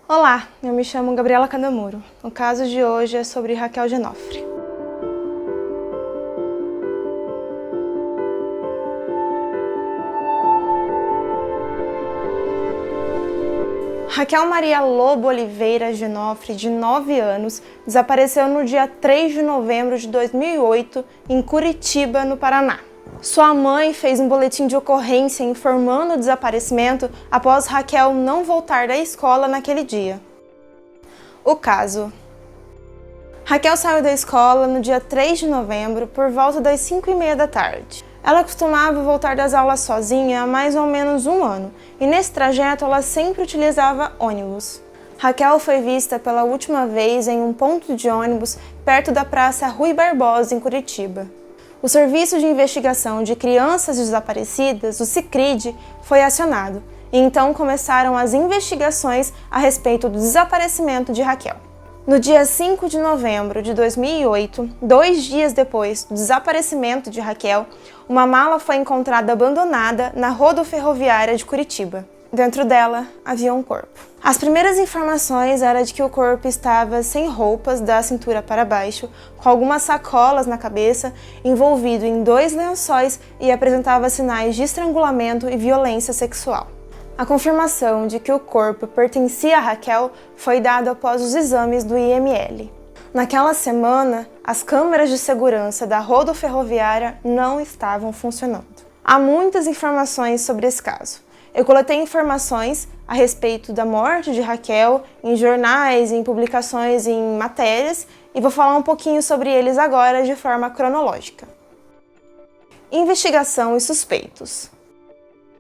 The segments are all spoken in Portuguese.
Olá, eu me chamo Gabriela Candamuro. O caso de hoje é sobre Raquel Genofre. Raquel Maria Lobo Oliveira Genofre, de 9 anos, desapareceu no dia 3 de novembro de 2008, em Curitiba, no Paraná. Sua mãe fez um boletim de ocorrência informando o desaparecimento após Raquel não voltar da escola naquele dia. O caso: Raquel saiu da escola no dia 3 de novembro por volta das 5h30 da tarde. Ela costumava voltar das aulas sozinha há mais ou menos um ano, e nesse trajeto ela sempre utilizava ônibus. Raquel foi vista pela última vez em um ponto de ônibus perto da Praça Rui Barbosa, em Curitiba. O Serviço de Investigação de Crianças Desaparecidas, o SICRID, foi acionado, e então começaram as investigações a respeito do desaparecimento de Raquel. No dia 5 de novembro de 2008, 2 dias depois do desaparecimento de Raquel, uma mala foi encontrada abandonada na rodoferroviária de Curitiba. Dentro dela havia um corpo. As primeiras informações eram de que o corpo estava sem roupas da cintura para baixo, com algumas sacolas na cabeça, envolvido em 2 lençóis e apresentava sinais de estrangulamento e violência sexual. A confirmação de que o corpo pertencia a Raquel foi dada após os exames do IML. Naquela semana, as câmeras de segurança da rodoferroviária não estavam funcionando. Há muitas informações sobre esse caso. Eu coletei informações a respeito da morte de Raquel em jornais, em publicações, em matérias, e vou falar um pouquinho sobre eles agora de forma cronológica. Investigação e suspeitos.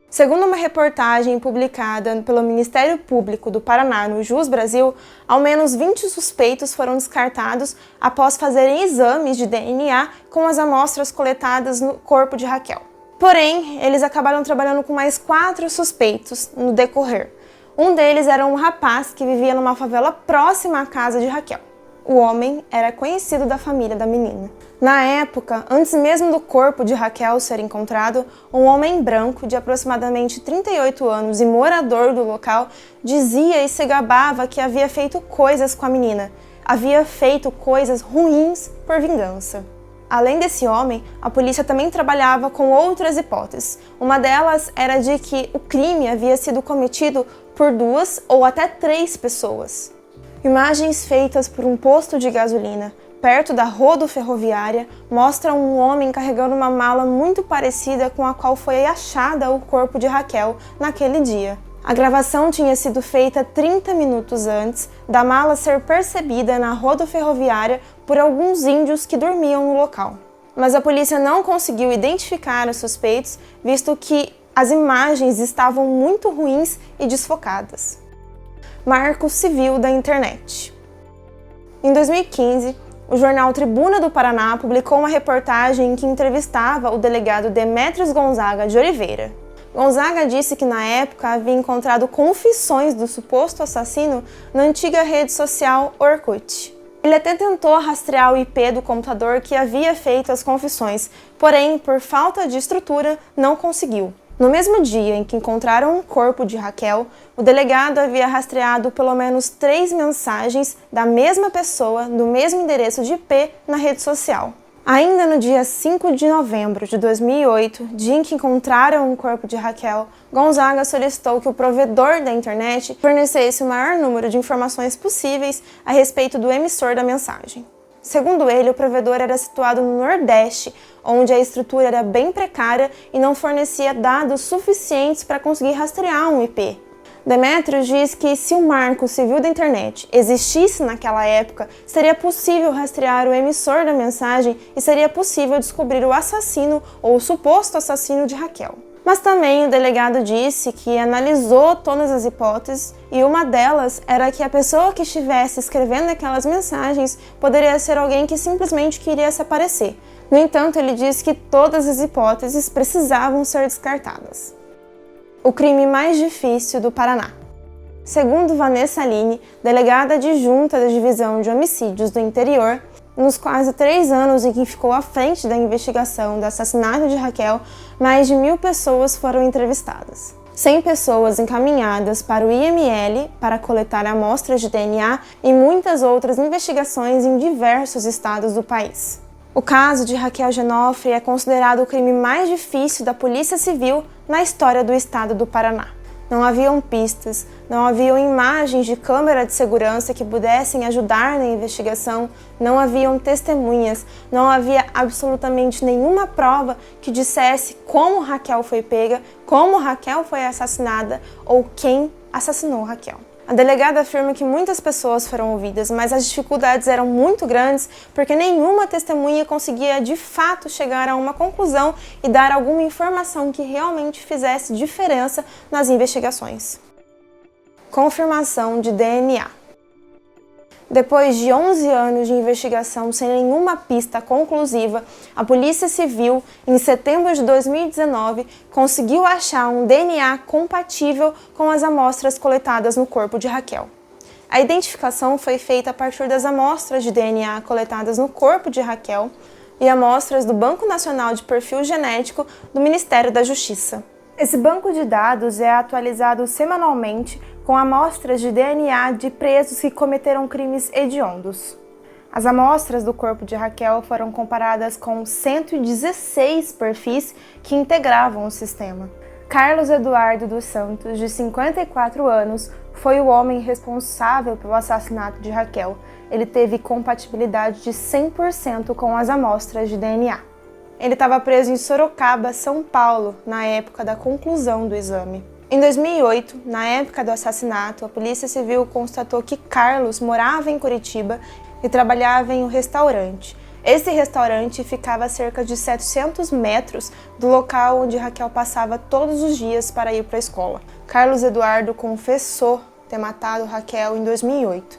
Segundo uma reportagem publicada pelo Ministério Público do Paraná no JUS Brasil, ao menos 20 suspeitos foram descartados após fazerem exames de DNA com as amostras coletadas no corpo de Raquel. Porém, eles acabaram trabalhando com mais 4 suspeitos no decorrer. Um deles era um rapaz que vivia numa favela próxima à casa de Raquel. O homem era conhecido da família da menina. Na época, antes mesmo do corpo de Raquel ser encontrado, um homem branco de aproximadamente 38 anos e morador do local dizia e se gabava que havia feito coisas com a menina. Havia feito coisas ruins por vingança. Além desse homem, a polícia também trabalhava com outras hipóteses. Uma delas era de que o crime havia sido cometido por 2 ou até 3 pessoas. Imagens feitas por um posto de gasolina, perto da rodoferroviária, mostram um homem carregando uma mala muito parecida com a qual foi achada o corpo de Raquel naquele dia. A gravação tinha sido feita 30 minutos antes da mala ser percebida na rodoferroviária por alguns índios que dormiam no local. Mas a polícia não conseguiu identificar os suspeitos, visto que as imagens estavam muito ruins e desfocadas. Marco civil da internet. Em 2015, o jornal Tribuna do Paraná publicou uma reportagem em que entrevistava o delegado Demetrios Gonzaga de Oliveira. Gonzaga disse que na época havia encontrado confissões do suposto assassino na antiga rede social Orkut. Ele até tentou rastrear o IP do computador que havia feito as confissões, porém, por falta de estrutura, não conseguiu. No mesmo dia em que encontraram o corpo de Raquel, o delegado havia rastreado pelo menos 3 mensagens da mesma pessoa do mesmo endereço de IP na rede social. Ainda no dia 5 de novembro de 2008, dia em que encontraram o corpo de Raquel, Gonzaga solicitou que o provedor da internet fornecesse o maior número de informações possíveis a respeito do emissor da mensagem. Segundo ele, o provedor era situado no Nordeste, onde a estrutura era bem precária e não fornecia dados suficientes para conseguir rastrear um IP. Demetrios diz que se o marco civil da internet existisse naquela época, seria possível rastrear o emissor da mensagem e seria possível descobrir o assassino ou o suposto assassino de Raquel. Mas também o delegado disse que analisou todas as hipóteses e uma delas era que a pessoa que estivesse escrevendo aquelas mensagens poderia ser alguém que simplesmente queria se aparecer. No entanto, ele disse que todas as hipóteses precisavam ser descartadas. O crime mais difícil do Paraná. Segundo Vanessa Aline, delegada adjunta da Divisão de Homicídios do Interior, nos quase 3 anos em que ficou à frente da investigação do assassinato de Raquel, mais de 1000 pessoas foram entrevistadas. 100 pessoas encaminhadas para o IML para coletar amostras de DNA e muitas outras investigações em diversos estados do país. O caso de Raquel Genofre é considerado o crime mais difícil da Polícia Civil na história do estado do Paraná. Não haviam pistas, não haviam imagens de câmera de segurança que pudessem ajudar na investigação, não haviam testemunhas, não havia absolutamente nenhuma prova que dissesse como Raquel foi pega, como Raquel foi assassinada ou quem assassinou Raquel. A delegada afirma que muitas pessoas foram ouvidas, mas as dificuldades eram muito grandes porque nenhuma testemunha conseguia de fato chegar a uma conclusão e dar alguma informação que realmente fizesse diferença nas investigações. Confirmação de DNA. Depois de 11 anos de investigação sem nenhuma pista conclusiva, a Polícia Civil, em setembro de 2019, conseguiu achar um DNA compatível com as amostras coletadas no corpo de Raquel. A identificação foi feita a partir das amostras de DNA coletadas no corpo de Raquel e amostras do Banco Nacional de Perfil Genético do Ministério da Justiça. Esse banco de dados é atualizado semanalmente com amostras de DNA de presos que cometeram crimes hediondos. As amostras do corpo de Raquel foram comparadas com 116 perfis que integravam o sistema. Carlos Eduardo dos Santos, de 54 anos, foi o homem responsável pelo assassinato de Raquel. Ele teve compatibilidade de 100% com as amostras de DNA. Ele estava preso em Sorocaba, São Paulo, na época da conclusão do exame. Em 2008, na época do assassinato, a Polícia Civil constatou que Carlos morava em Curitiba e trabalhava em um restaurante. Esse restaurante ficava a cerca de 700 metros do local onde Raquel passava todos os dias para ir para a escola. Carlos Eduardo confessou ter matado Raquel em 2008.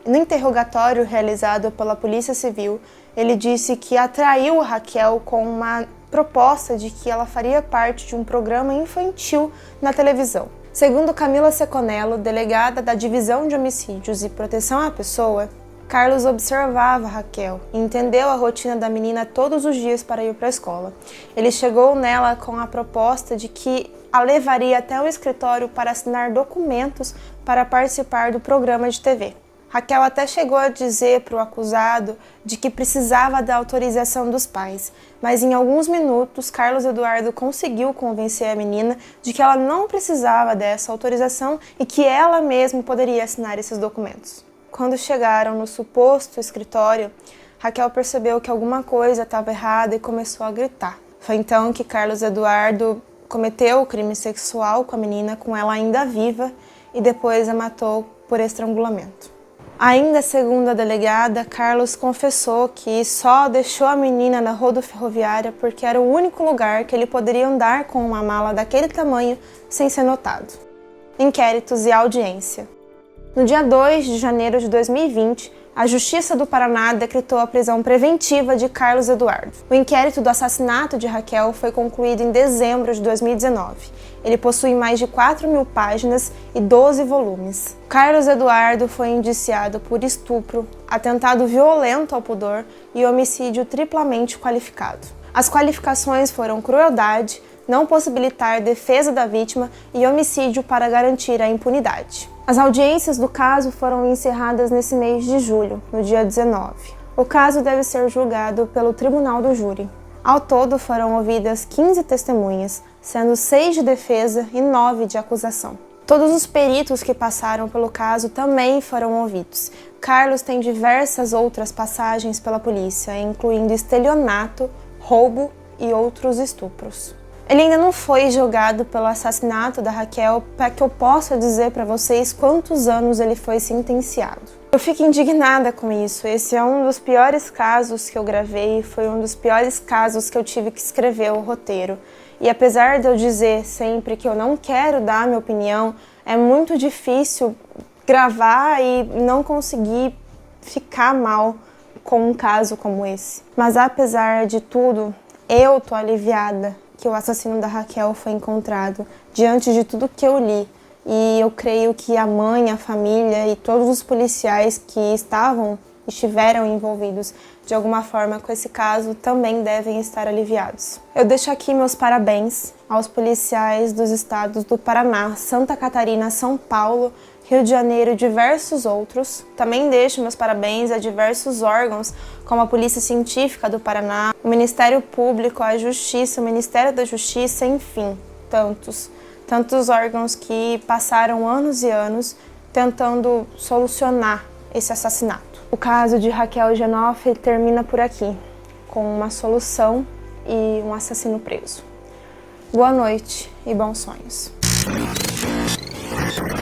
No interrogatório realizado pela Polícia Civil, ele disse que atraiu Raquel com uma proposta de que ela faria parte de um programa infantil na televisão. Segundo Camila Seconello, delegada da Divisão de Homicídios e Proteção à Pessoa, Carlos observava Raquel e entendeu a rotina da menina todos os dias para ir para a escola. Ele chegou nela com a proposta de que a levaria até o escritório para assinar documentos para participar do programa de TV. Raquel até chegou a dizer para o acusado de que precisava da autorização dos pais, mas em alguns minutos Carlos Eduardo conseguiu convencer a menina de que ela não precisava dessa autorização e que ela mesma poderia assinar esses documentos. Quando chegaram no suposto escritório, Raquel percebeu que alguma coisa estava errada e começou a gritar. Foi então que Carlos Eduardo cometeu o crime sexual com a menina, com ela ainda viva, e depois a matou por estrangulamento. Ainda segundo a delegada, Carlos confessou que só deixou a menina na rodoferroviária porque era o único lugar que ele poderia andar com uma mala daquele tamanho sem ser notado. Inquéritos e audiência. No dia 2 de janeiro de 2020, a Justiça do Paraná decretou a prisão preventiva de Carlos Eduardo. O inquérito do assassinato de Raquel foi concluído em dezembro de 2019. Ele possui mais de 4.000 páginas e 12 volumes. Carlos Eduardo foi indiciado por estupro, atentado violento ao pudor e homicídio triplamente qualificado. As qualificações foram crueldade, não possibilitar defesa da vítima e homicídio para garantir a impunidade. As audiências do caso foram encerradas nesse mês de julho, no dia 19. O caso deve ser julgado pelo Tribunal do Júri. Ao todo foram ouvidas 15 testemunhas, sendo 6 de defesa e 9 de acusação. Todos os peritos que passaram pelo caso também foram ouvidos. Carlos tem diversas outras passagens pela polícia, incluindo estelionato, roubo e outros estupros. Ele ainda não foi julgado pelo assassinato da Raquel para que eu possa dizer para vocês quantos anos ele foi sentenciado. Eu fico indignada com isso. Esse é um dos piores casos que eu gravei, foi um dos piores casos que eu tive que escrever o roteiro. E apesar de eu dizer sempre que eu não quero dar minha opinião, é muito difícil gravar e não conseguir ficar mal com um caso como esse. Mas apesar de tudo, eu tô aliviada que o assassino da Raquel foi encontrado diante de tudo que eu li. E eu creio que a mãe, a família e todos os policiais que estavam estiveram envolvidos de alguma forma com esse caso também devem estar aliviados. Eu deixo aqui meus parabéns aos policiais dos estados do Paraná, Santa Catarina, São Paulo, Rio de Janeiro e diversos outros. Também deixo meus parabéns a diversos órgãos, como a Polícia Científica do Paraná, o Ministério Público, a Justiça, o Ministério da Justiça, enfim, tantos órgãos que passaram anos e anos tentando solucionar esse assassinato. O caso de Raquel Genoff termina por aqui, com uma solução e um assassino preso. Boa noite e bons sonhos.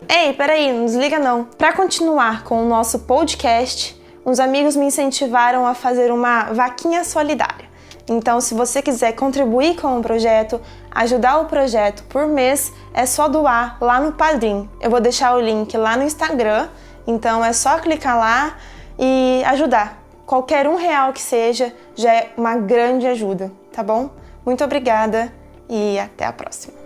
Ei, peraí, não desliga não. Para continuar com o nosso podcast, uns amigos me incentivaram a fazer uma vaquinha solidária. Então, se você quiser contribuir com o projeto, ajudar o projeto por mês, é só doar lá no Padrim. Eu vou deixar o link lá no Instagram, então é só clicar lá e ajudar. Qualquer R$1 que seja já é uma grande ajuda, tá bom? Muito obrigada e até a próxima.